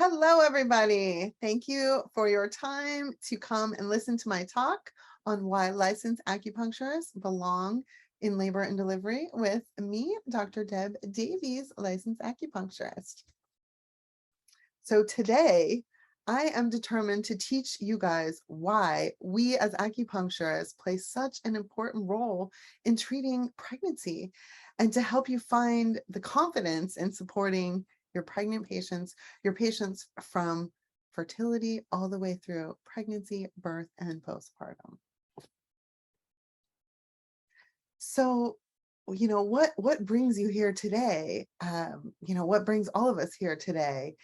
Hello, everybody. Thank you for your time to come and listen to my talk on why licensed acupuncturists belong in labor and delivery with me, Dr. Deb Davies, licensed acupuncturist. So today, I am determined to teach you guys why we as acupuncturists play such an important role in treating pregnancy and to help you find the confidence in supporting your pregnant patients, your patients from fertility all the way through pregnancy, birth, and postpartum. So, what brings you here today? What brings all of us here today?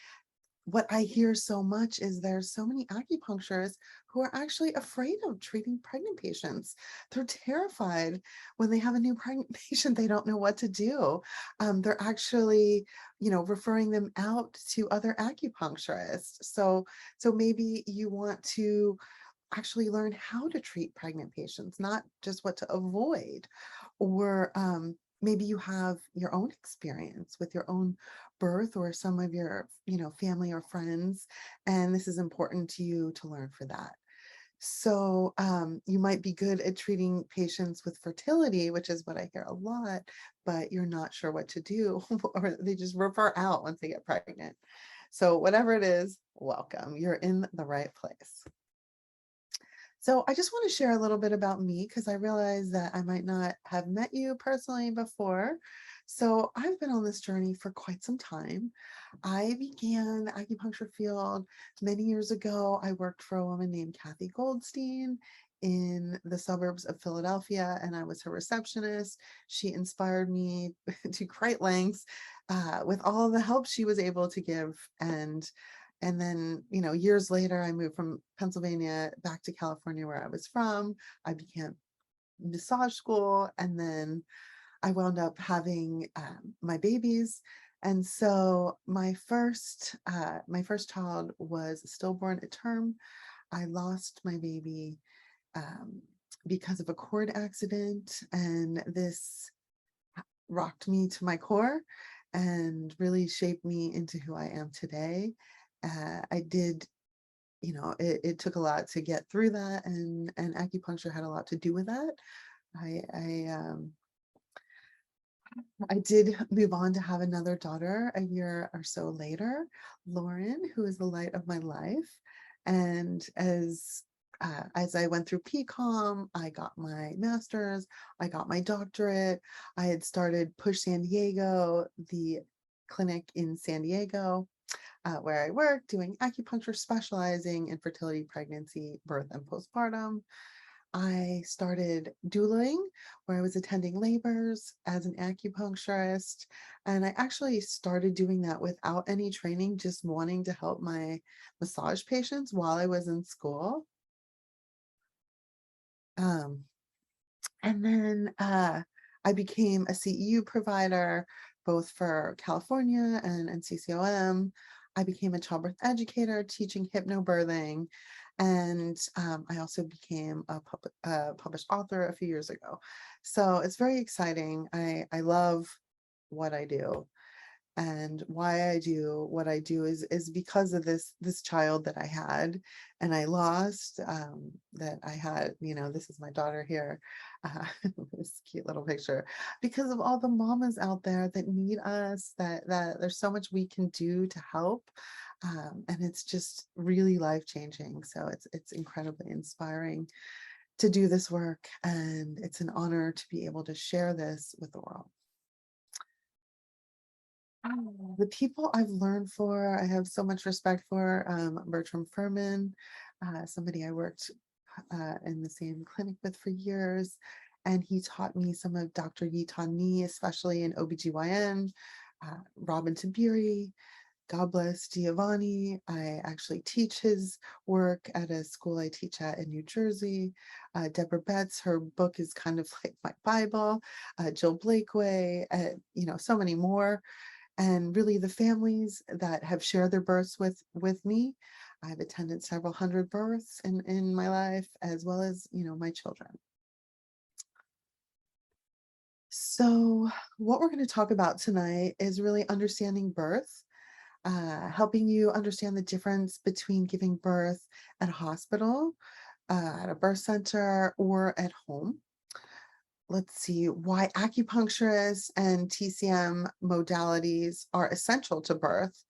What I hear so much is there's so many acupuncturists who are actually afraid of treating pregnant patients. They're terrified when they have a new pregnant patient, they don't know what to do. They're actually, referring them out to other acupuncturists. So maybe you want to actually learn how to treat pregnant patients, not just what to avoid. Or maybe you have your own experience with your own birth or some of your, family or friends, and this is important to you to learn for that. So you might be good at treating patients with fertility, which is what I hear a lot, but you're not sure what to do, or they just refer out once they get pregnant. So whatever it is, welcome. You're in the right place. So I just want to share a little bit about me because I realize that I might not have met you personally before. So I've been on this journey for quite some time. I began the acupuncture field many years ago. I worked for a woman named Kathy Goldstein in the suburbs of Philadelphia, and I was her receptionist. She inspired me to great lengths with all the help she was able to give. And then, years later, I moved from Pennsylvania back to California, where I was from. I began massage school, and then I wound up having my babies. And so my first child was stillborn at term. I lost my baby because of a cord accident, and this rocked me to my core and really shaped me into who I am today. I did, it took a lot to get through that, and acupuncture had a lot to do with that. I I, um, I did move on to have another daughter a year or so later, Lauren, who is the light of my life. And as I went through PCOM, I got my master's, I got my doctorate. I had started Push San Diego, the clinic in San Diego, where I work doing acupuncture, specializing in fertility, pregnancy, birth, and postpartum. I started doulaing, where I was attending labors as an acupuncturist. And I actually started doing that without any training, just wanting to help my massage patients while I was in school. Um, and then I became a CEU provider, both for California and CCOM. I became a childbirth educator, teaching hypnobirthing. And I also became a published author a few years ago. So it's very exciting. I love what I do. And why I do what I do is because of this child that I had and I lost, that I had, this is my daughter here, this cute little picture, because of all the mamas out there that need us, that there's so much we can do to help. And it's just really life-changing. So it's incredibly inspiring to do this work, and it's an honor to be able to share this with the world. The people I've learned for, I have so much respect for, Bertram Furman, somebody I worked in the same clinic with for years, and he taught me some of Dr. Yitan Ni, especially in OBGYN, Robin Tabiri, God bless Giovanni. I actually teach his work at a school I teach at in New Jersey. Deborah Betts, her book is kind of like my Bible. Jill Blakeway, so many more. And really the families that have shared their births with me. I've attended several hundred births in my life, as well as, my children. So what we're going to talk about tonight is really understanding birth. helping you understand the difference between giving birth at a hospital, at a birth center, or at home. Let's see why acupuncturists and TCM modalities are essential to birth.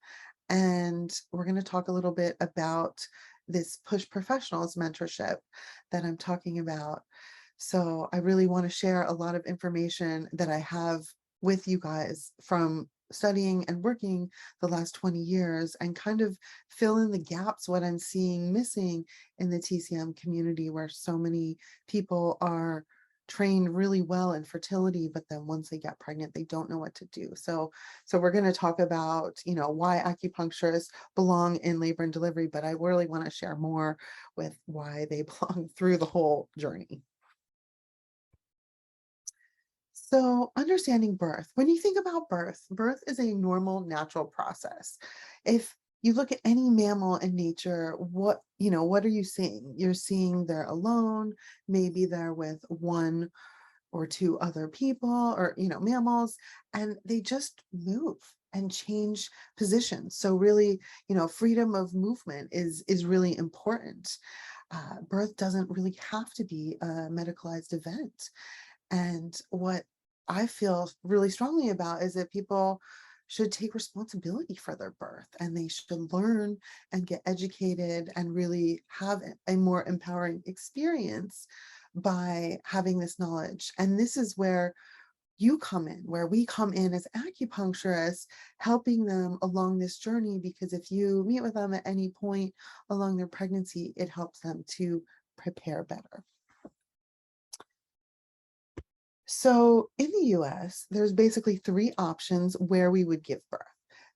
And we're going to talk a little bit about this Push Professionals mentorship that I'm talking about. So I really want to share a lot of information that I have with you guys from studying and working the last 20 years and kind of fill in the gaps, what I'm seeing missing in the TCM community, where so many people are trained really well in fertility, but then once they get pregnant, they don't know what to do. So we're going to talk about, why acupuncturists belong in labor and delivery, but I really want to share more with why they belong through the whole journey. So understanding birth, when you think about birth, birth is a normal, natural process. If you look at any mammal in nature, what are you seeing? You're seeing they're alone, maybe they're with one or two other people or, mammals, and they just move and change positions. So really, freedom of movement is really important. Birth doesn't really have to be a medicalized event. And what I feel really strongly about is that people should take responsibility for their birth, and they should learn and get educated and really have a more empowering experience by having this knowledge. And this is where you come in, where we come in as acupuncturists, helping them along this journey, because if you meet with them at any point along their pregnancy, it helps them to prepare better. So in the US, there's basically three options where we would give birth.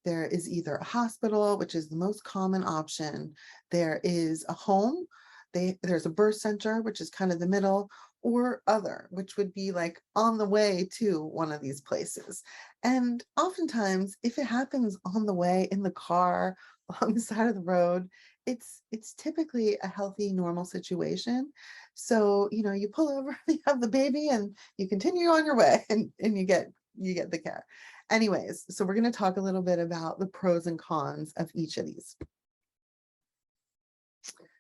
There is either a hospital, which is the most common option. There is a home. There's a birth center, which is kind of the middle, or other, which would be like on the way to one of these places. And oftentimes, if it happens on the way in the car, along the side of the road, it's typically a healthy, normal situation. So, you pull over, you have the baby, and you continue on your way, and you get the care. Anyways, so we're going to talk a little bit about the pros and cons of each of these.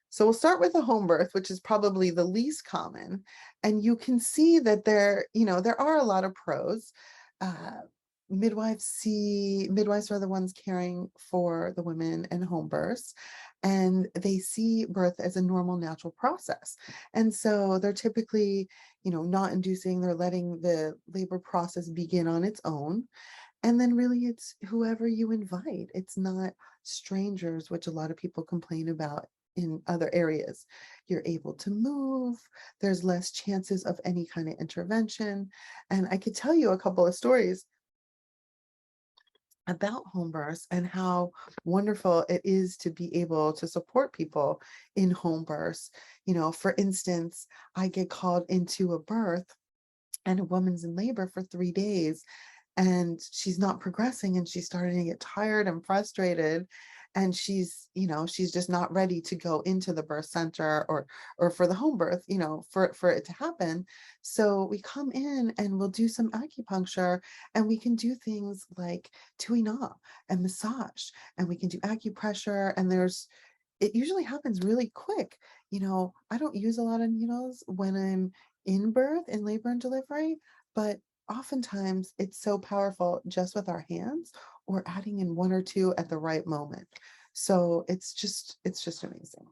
So we'll start with a home birth, which is probably the least common. And you can see that there are a lot of pros. Uh, midwives are the ones caring for the women in home births, and they see birth as a normal, natural process. And so they're typically, not inducing, they're letting the labor process begin on its own. And then really it's whoever you invite. It's not strangers, which a lot of people complain about in other areas. You're able to move, there's less chances of any kind of intervention. And I could tell you a couple of stories about home births and how wonderful it is to be able to support people in home births. For instance, I get called into a birth and a woman's in labor for 3 days, and she's not progressing, and she's starting to get tired and frustrated, and she's just not ready to go into the birth center or for the home birth, for it to happen. So we come in and we'll do some acupuncture, and we can do things like tuina and massage, and we can do acupressure, and it usually happens really quick. I don't use a lot of needles when I'm in birth, in labor and delivery, but oftentimes it's so powerful just with our hands or adding in one or two at the right moment. So it's just amazing.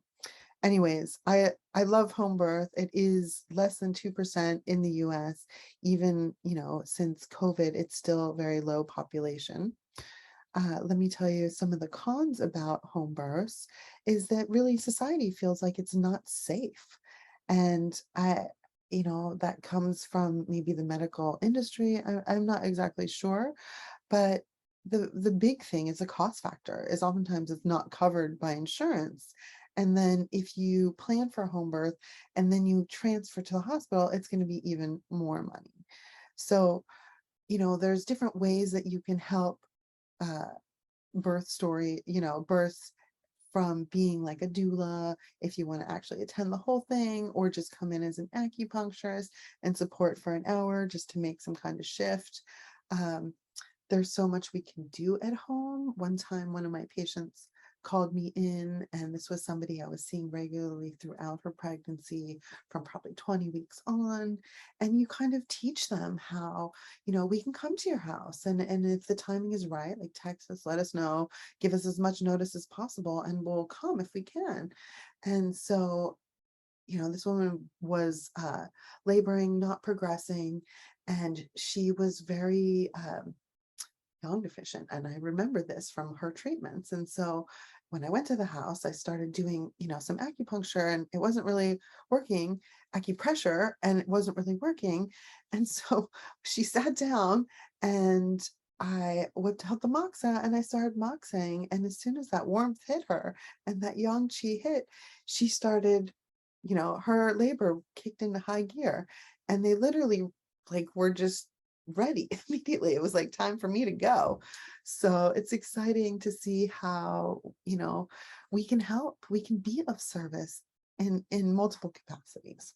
Anyways, I love home birth. It is less than 2% in the US. Even, since COVID, it's still very low population. Let me tell you some of the cons about home births is that really society feels like it's not safe. And that comes from maybe the medical industry. I'm not exactly sure, but the big thing is the cost factor is oftentimes it's not covered by insurance. And then if you plan for a home birth and then you transfer to the hospital, it's going to be even more money. So, there's different ways that you can help births from being like a doula, if you want to actually attend the whole thing, or just come in as an acupuncturist and support for an hour just to make some kind of shift. there's so much we can do at home. One time, one of my patients called me in, and this was somebody I was seeing regularly throughout her pregnancy from probably 20 weeks on. And you kind of teach them how, we can come to your house, and if the timing is right, like text us, let us know, give us as much notice as possible, and we'll come if we can. And so, this woman was laboring, not progressing, and she was very yang deficient. And I remember this from her treatments. And so when I went to the house, I started doing, some acupuncture, and it wasn't really working, acupressure, and it wasn't really working. And so she sat down, and I whipped out the moxa and I started moxing. And as soon as that warmth hit her and that yang chi hit, she started, her labor kicked into high gear, and they literally like were just ready immediately. It was like time for me to go. So it's exciting to see how, we can help, we can be of service in multiple capacities.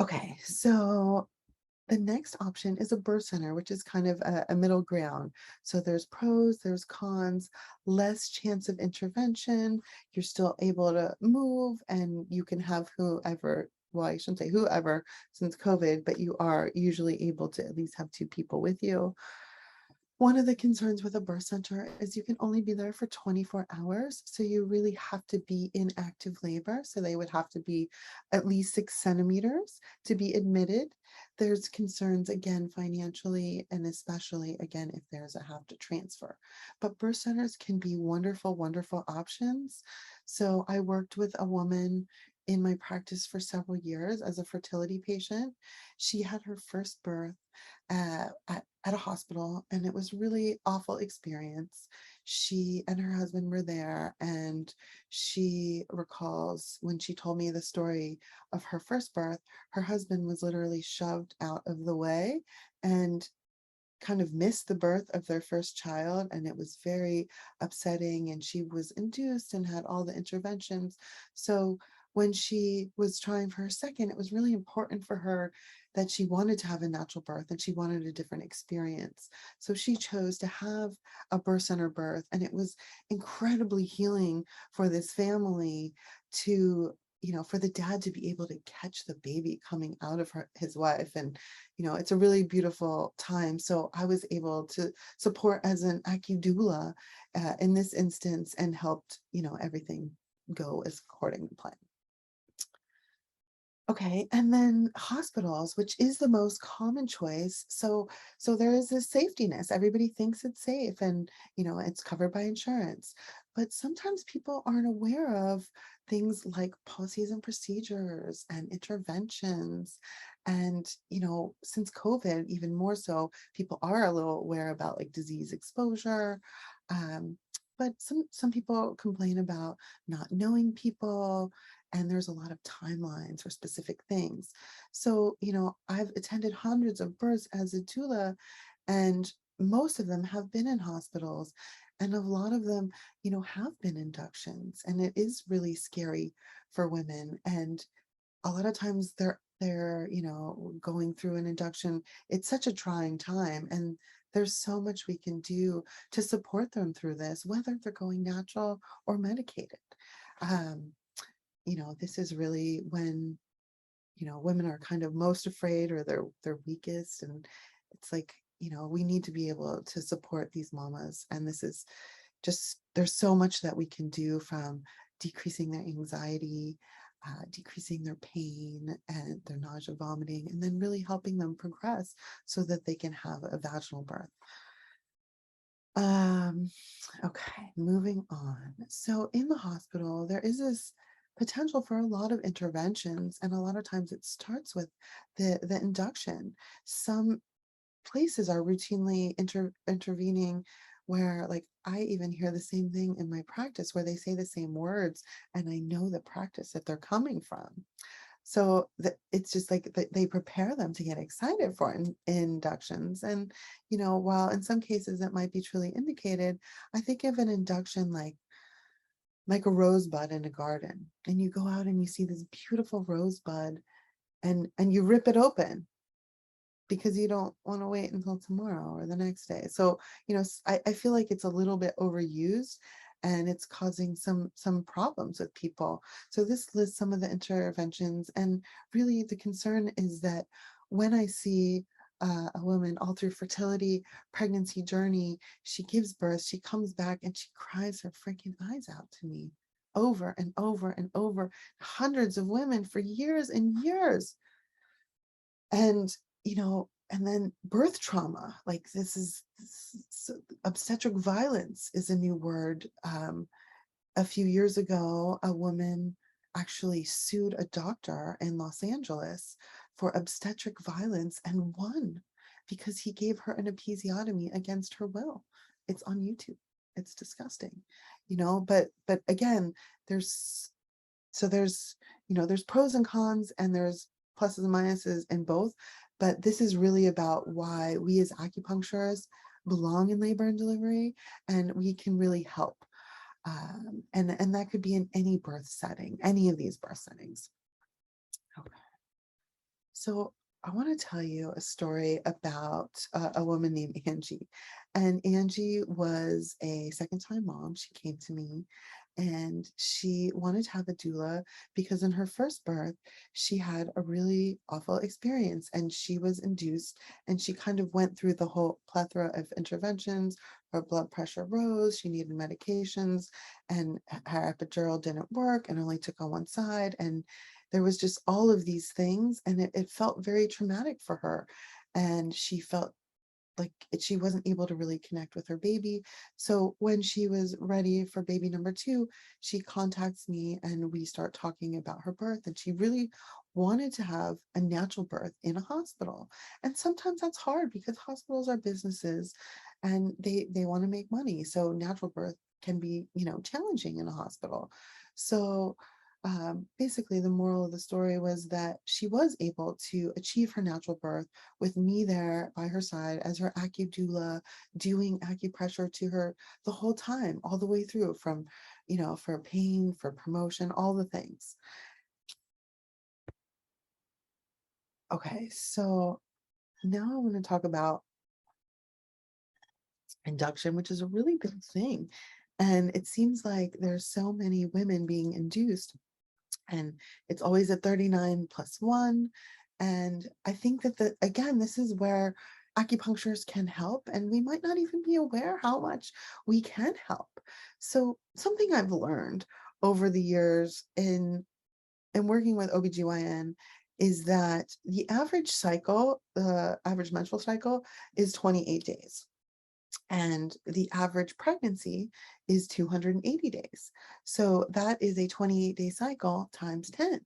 Okay, so the next option is a birth center, which is kind of a middle ground. So there's pros, there's cons, less chance of intervention. You're still able to move, and you can have whoever, well, I shouldn't say whoever since COVID, but you are usually able to at least have two people with you. One of the concerns with a birth center is you can only be there for 24 hours. So you really have to be in active labor. So they would have to be at least 6 centimeters to be admitted. There's concerns, again, financially, and especially, again, if there's a have to transfer. But birth centers can be wonderful, wonderful options. So I worked with a woman in my practice for several years as a fertility patient. She had her first birth at a hospital, and it was really awful experience. She and her husband were there, and she recalls when she told me the story of her first birth, her husband was literally shoved out of the way and kind of missed the birth of their first child, and it was very upsetting, and she was induced and had all the interventions. So when she was trying for her second, it was really important for her that she wanted to have a natural birth and she wanted a different experience. So she chose to have a birth center birth, and it was incredibly healing for this family to, for the dad to be able to catch the baby coming out of his wife. And it's a really beautiful time. So I was able to support as an acudoula in this instance, and helped, everything go as according to plan. Okay, and then hospitals, which is the most common choice. So there is this safetiness. Everybody thinks it's safe, and it's covered by insurance. But sometimes people aren't aware of things like policies and procedures and interventions. And since COVID, even more so, people are a little aware about like disease exposure. Um, but some people complain about not knowing people, and there's a lot of timelines for specific things. So, I've attended hundreds of births as a doula, and most of them have been in hospitals, and a lot of them, have been inductions, and it is really scary for women. And a lot of times they're going through an induction. It's such a trying time, and there's so much we can do to support them through this, whether they're going natural or medicated. um, this is really when, women are kind of most afraid, or they're weakest. And it's like, we need to be able to support these mamas. And this is just, there's so much that we can do, from decreasing their anxiety, decreasing their pain and their nausea, vomiting, and then really helping them progress so that they can have a vaginal birth. Um, okay, moving on. So in the hospital, there is this potential for a lot of interventions, and a lot of times it starts with the induction. Some places are routinely intervening, where like I even hear the same thing in my practice, where they say the same words, and I know the practice that they're coming from. So it's just like they prepare them to get excited for inductions. And, while in some cases it might be truly indicated, I think of an induction like a rosebud in a garden. And you go out and you see this beautiful rosebud, and you rip it open. because you don't want to wait until tomorrow or the next day. So, I feel like it's a little bit overused and it's causing some problems with people. So this lists some of the interventions, and really the concern is that when I see a woman all through fertility, pregnancy journey, she gives birth, she comes back and she cries her freaking eyes out to me over and over and over, hundreds of women for years and years. And and then birth trauma, like obstetric violence is a new word. A few years ago, a woman actually sued a doctor in Los Angeles for obstetric violence and won because he gave her an episiotomy against her will. It's on YouTube. It's disgusting, but again, there's there's there's pros and cons, and there's pluses and minuses in both. But this is really about why we as acupuncturists belong in labor and delivery, and we can really help. And that could be in any birth setting, any of these birth settings. Okay. So I want to tell you a story about a woman named Angie. And Angie was a second-time mom. She came to me and she wanted to have a doula because in her first birth, she had a really awful experience and she was induced, and she kind of went through the whole plethora of interventions. Her blood pressure rose, she needed medications, and her epidural didn't work and only took on one side. And there was just all of these things, and it felt very traumatic for her. And she felt like she wasn't able to really connect with her baby. So when she was ready for baby number two, she contacts me and we start talking about her birth. And she really wanted to have a natural birth in a hospital. And sometimes that's hard because hospitals are businesses and they want to make money. So natural birth can be, challenging in a hospital. So basically the moral of the story was that she was able to achieve her natural birth with me there by her side as her acudoula, doing acupressure to her the whole time, all the way through, from, for pain, for promotion, all the things. Okay, so now I want to talk about induction, which is a really big thing. And it seems like there's so many women being induced, and it's always a 39 plus 1. And I think that again, this is where acupuncturists can help, and we might not even be aware how much we can help. So something I've learned over the years in working with OBGYN is that the average cycle, the average menstrual cycle, is 28 days. And the average pregnancy is 280 days. So that is a 28-day cycle times 10.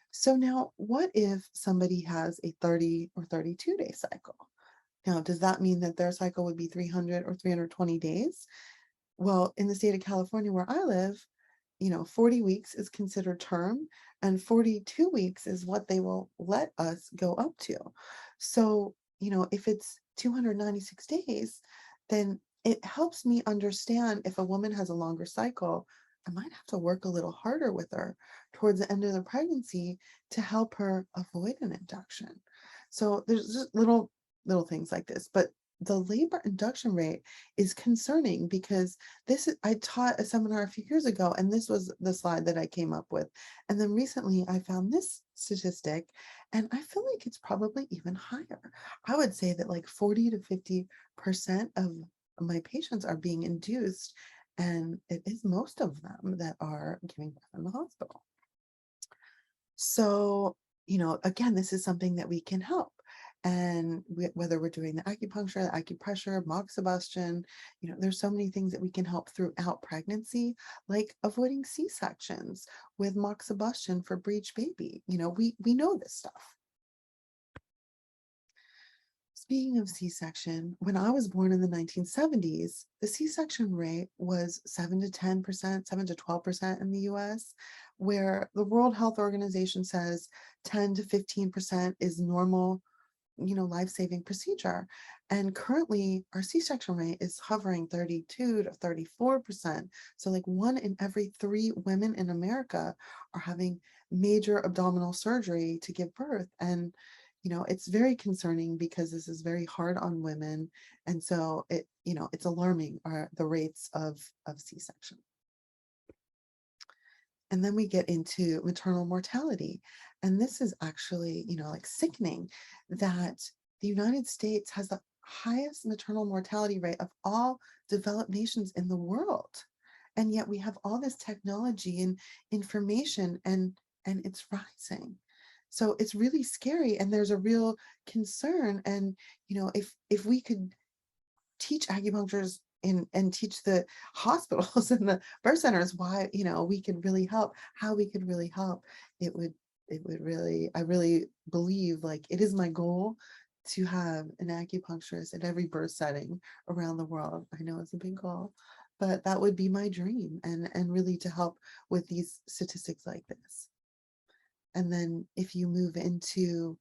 So now, what if somebody has a 30 or 32-day cycle? Now, does that mean that their cycle would be 300 or 320 days? Well, in the state of California where I live, 40 weeks is considered term, and 42 weeks is what they will let us go up to. So, if it's 296 days, then it helps me understand if a woman has a longer cycle, I might have to work a little harder with her towards the end of the pregnancy to help her avoid an induction. So there's just little things like this, but the labor induction rate is concerning because I taught a seminar a few years ago, and this was the slide that I came up with. And then recently I found this statistic, and I feel like it's probably even higher. I would say that like 40 to 50% of my patients are being induced, and it is most of them that are giving birth in the hospital. So, again, this is something that we can help. And whether we're doing the acupuncture, the acupressure, moxibustion, there's so many things that we can help throughout pregnancy, like avoiding C-sections with moxibustion for breech baby. We know this stuff. Speaking of C-section, when I was born in the 1970s, the C-section rate was 7 to 10%, 7 to 12% in the US, where the World Health Organization says 10 to 15% is normal, life-saving procedure. And currently our C-section rate is hovering 32 to 34%. So like 1 in every 3 women in America are having major abdominal surgery to give birth. And it's very concerning because this is very hard on women. And so it's alarming the rates of C-section. And then we get into maternal mortality. And this is actually, like sickening that the United States has the highest maternal mortality rate of all developed nations in the world. And yet we have all this technology and information, and it's rising. So it's really scary, and there's a real concern. And if we could teach acupuncturists and teach the hospitals and the birth centers why we could really help, how we could really help, it would really, I really believe, like, it is my goal to have an acupuncturist at every birth setting around the world. I know it's a big goal, but that would be my dream, and really to help with these statistics like this. And then if you move into,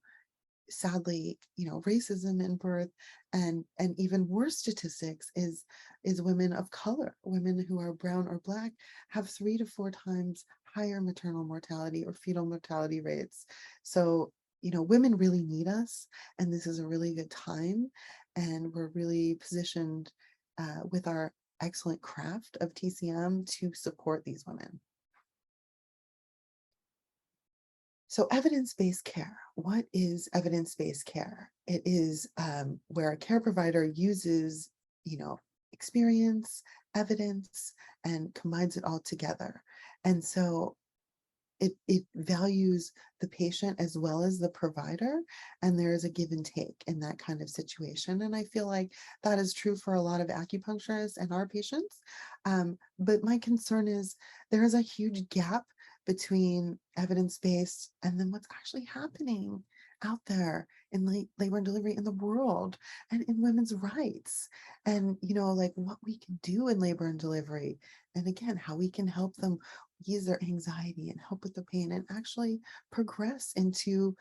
sadly, racism in birth, and even worse statistics is women of color. Women who are brown or Black have 3 to 4 times higher maternal mortality or fetal mortality rates. So women really need us, and this is a really good time, and we're really positioned with our excellent craft of TCM to support these women. So evidence-based care. What is evidence-based care? It is where a care provider uses, experience, evidence, and combines it all together. And so it values the patient as well as the provider, and there is a give and take in that kind of situation. And I feel like that is true for a lot of acupuncturists and our patients. But my concern is there is a huge gap between evidence-based and then what's actually happening out there in labor and delivery in the world, and in women's rights, and like what we can do in labor and delivery, and again how we can help them ease their anxiety and help with the pain and actually progress into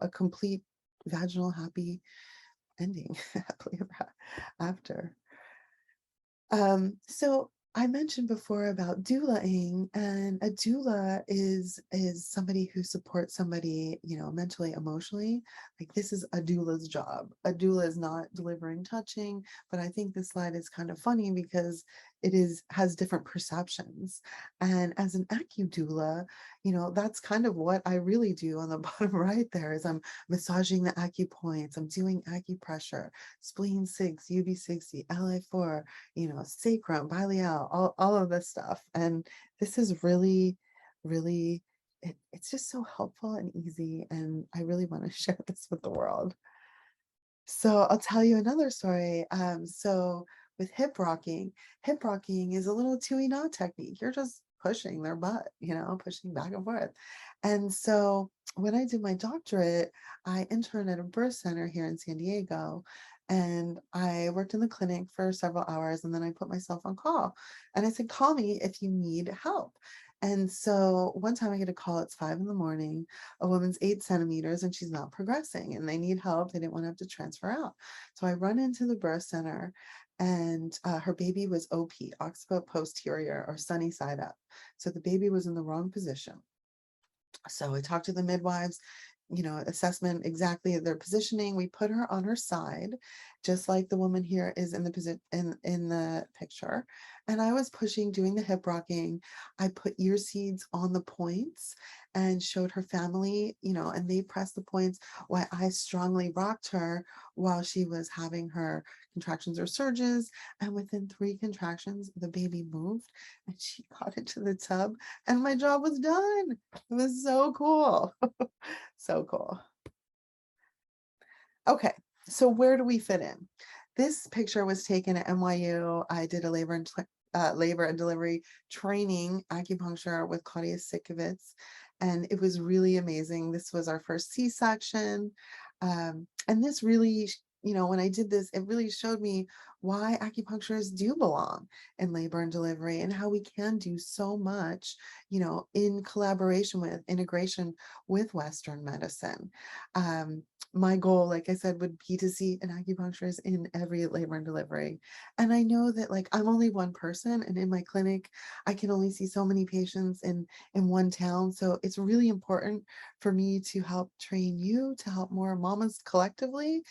a complete vaginal happy ending happily ever after. So I mentioned before about doulaing, and a doula is somebody who supports somebody, mentally, emotionally. Like, this is a doula's job. A doula is not delivering touching, but I think this slide is kind of funny because it has different perceptions. And as an acudoula, that's kind of what I really do on the bottom right there is I'm massaging the acupoints, I'm doing acupressure, spleen 6, UB60, LA4, sacrum, bilateral, all of this stuff. And this is really, really, it's just so helpful and easy. And I really want to share this with the world. So I'll tell you another story. So with hip rocking is a little tui na technique. You're just pushing their butt, pushing back and forth. And so when I did my doctorate, I interned at a birth center here in San Diego, and I worked in the clinic for several hours, and then I put myself on call, and I said, call me if you need help. And so one time I get a call, it's 5 a.m. A woman's 8 centimeters and she's not progressing, and they need help. They didn't want to have to transfer out. So I run into the birth center, and her baby was OP, occiput posterior, or sunny side up. So the baby was in the wrong position. So I talked to the midwives, assessment, exactly their positioning. We put her on her side, just like the woman here is in the position in the picture. And I was pushing, doing the hip rocking. I put ear seeds on the points and showed her family, and they pressed the points while I strongly rocked her while she was having her contractions or surges. And within 3 contractions, the baby moved and she got into the tub, and my job was done. It was so cool. So cool. Okay, so where do we fit in? This picture was taken at NYU. I did a labor and delivery training acupuncture with Claudia Sikovitz, and it was really amazing. This was our first C-section, and this really when I did this, it really showed me why acupuncturists do belong in labor and delivery, and how we can do so much, in collaboration with integration with Western medicine. Um, my goal, like I said, would be to see an acupuncturist in every labor and delivery. And I know that, like, I'm only one person, and in my clinic, I can only see so many patients in one town. So it's really important for me to help train you, to help more mamas collectively.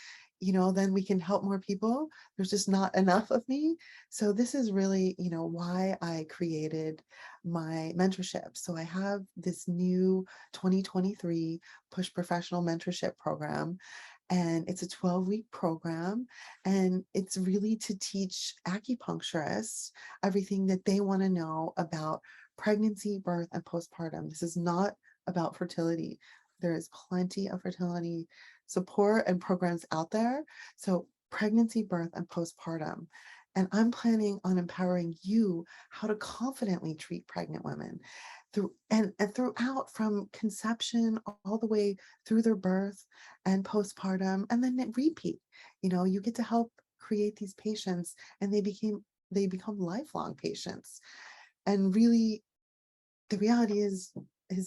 Then we can help more people. There's just not enough of me. So this is really, why I created my mentorship. So I have this new 2023 Push Professional Mentorship Program, and it's a 12-week program, and it's really to teach acupuncturists everything that they want to know about pregnancy, birth, and postpartum. This is not about fertility. There is plenty of fertility support and programs out there. So pregnancy, birth, and postpartum. And I'm planning on empowering you how to confidently treat pregnant women and throughout, from conception all the way through their birth and postpartum, and then it repeat. You get to help create these patients, and they become lifelong patients. And really, the reality is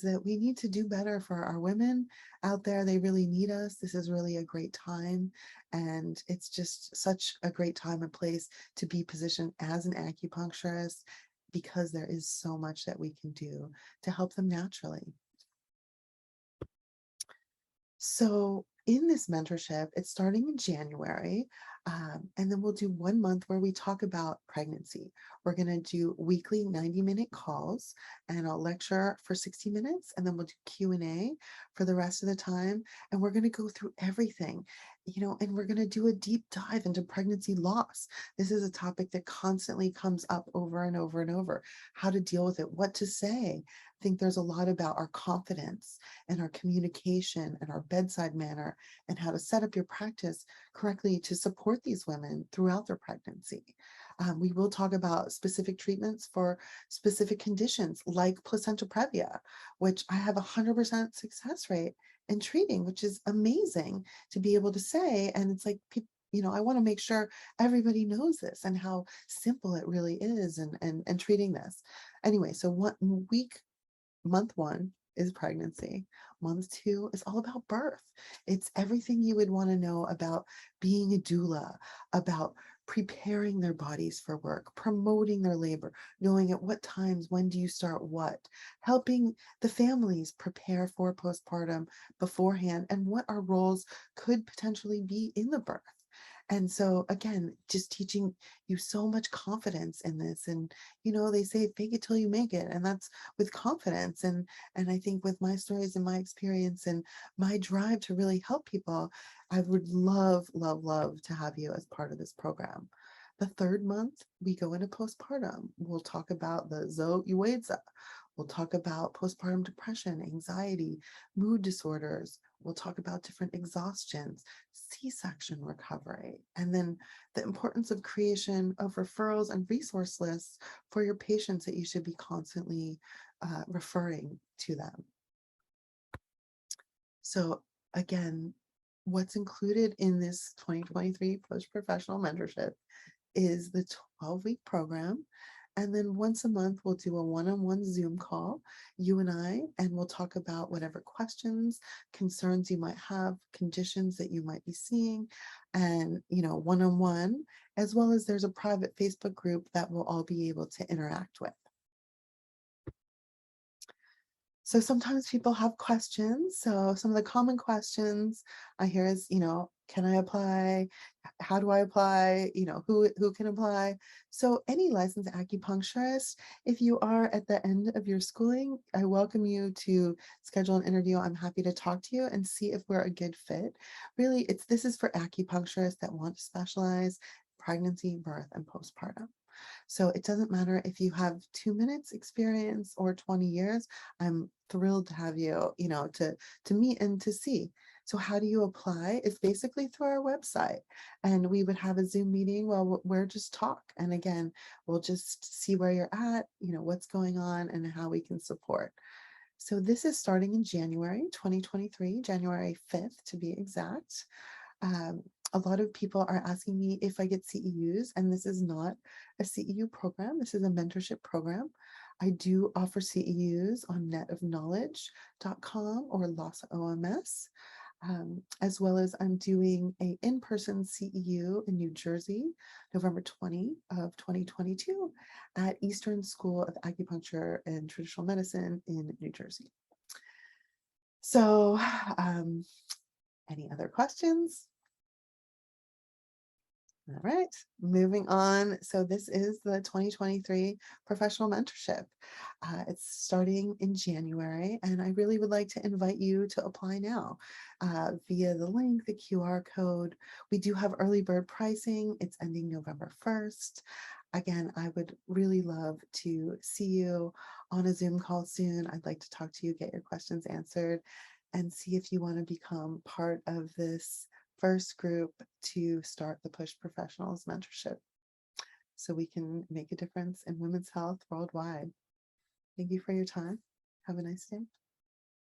that we need to do better for our women out there. They really need us. This is really a great time, and it's just such a great time and place to be positioned as an acupuncturist, because there is so much that we can do to help them naturally. So in this mentorship, it's starting in January, and then we'll do 1 month where we talk about pregnancy. We're going to do weekly 90-minute calls, and I'll lecture for 60 minutes, and then we'll do Q&A for the rest of the time. And we're going to go through everything, and we're going to do a deep dive into pregnancy loss. This is a topic that constantly comes up over and over and over. How to deal with it, what to say. I think there's a lot about our confidence and our communication and our bedside manner, and how to set up your practice correctly to support these women throughout their pregnancy. We will talk about specific treatments for specific conditions like placenta previa, which I have 100% success rate in treating, which is amazing to be able to say. And it's like, I want to make sure everybody knows this and how simple it really is, and treating this. Anyway, so month 1 is pregnancy. Month 2 is all about birth. It's everything you would want to know about being a doula, about preparing their bodies for work, promoting their labor, knowing at what times, when do you start what, helping the families prepare for postpartum beforehand, and what our roles could potentially be in the birth. And so again, just teaching you so much confidence in this. And they say fake it till you make it, and that's with confidence. And I think with my stories and my experience and my drive to really help people, I would love, love, love to have you as part of this program. The 3rd month, we go into postpartum. We'll talk about the Zoe-Uedza. We'll talk about postpartum depression, anxiety, mood disorders. We'll talk about different exhaustions, C-section recovery, and then the importance of creation of referrals and resource lists for your patients that you should be constantly referring to them. So again, what's included in this 2023 post-professional mentorship is the 12-week program. And then once a month, we'll do a one-on-one Zoom call, you and I, and we'll talk about whatever questions, concerns you might have, conditions that you might be seeing, and, one-on-one, as well as there's a private Facebook group that we'll all be able to interact with. So sometimes people have questions. So some of the common questions I hear is, can I apply? How do I apply? Who can apply? So any licensed acupuncturist, if you are at the end of your schooling, I welcome you to schedule an interview. I'm happy to talk to you and see if we're a good fit. Really, this is for acupuncturists that want to specialize in pregnancy, birth, and postpartum. So it doesn't matter if you have 2 minutes experience or 20 years. I'm thrilled to have you, to meet and to see. So how do you apply? It's basically through our website, and we would have a Zoom meeting while we're just talk. And again, we'll just see where you're at, what's going on, and how we can support. So this is starting in January 2023, January 5th to be exact. A lot of people are asking me if I get CEUs, and this is not a CEU program. This is a mentorship program. I do offer CEUs on netofknowledge.com or Lhasa OMS, as well as I'm doing a in-person CEU in New Jersey, November 20 of 2022 at Eastern School of Acupuncture and Traditional Medicine in New Jersey. So, any other questions? All right, moving on. So this is the 2023 professional mentorship. It's starting in January, and I really would like to invite you to apply now via the link, the QR code. We do have early bird pricing. It's ending November 1st. Again, I would really love to see you on a Zoom call soon. I'd like to talk to you, get your questions answered, and see if you want to become part of this first group to start the Push Professionals mentorship so we can make a difference in women's health worldwide. Thank you for your time. Have a nice day.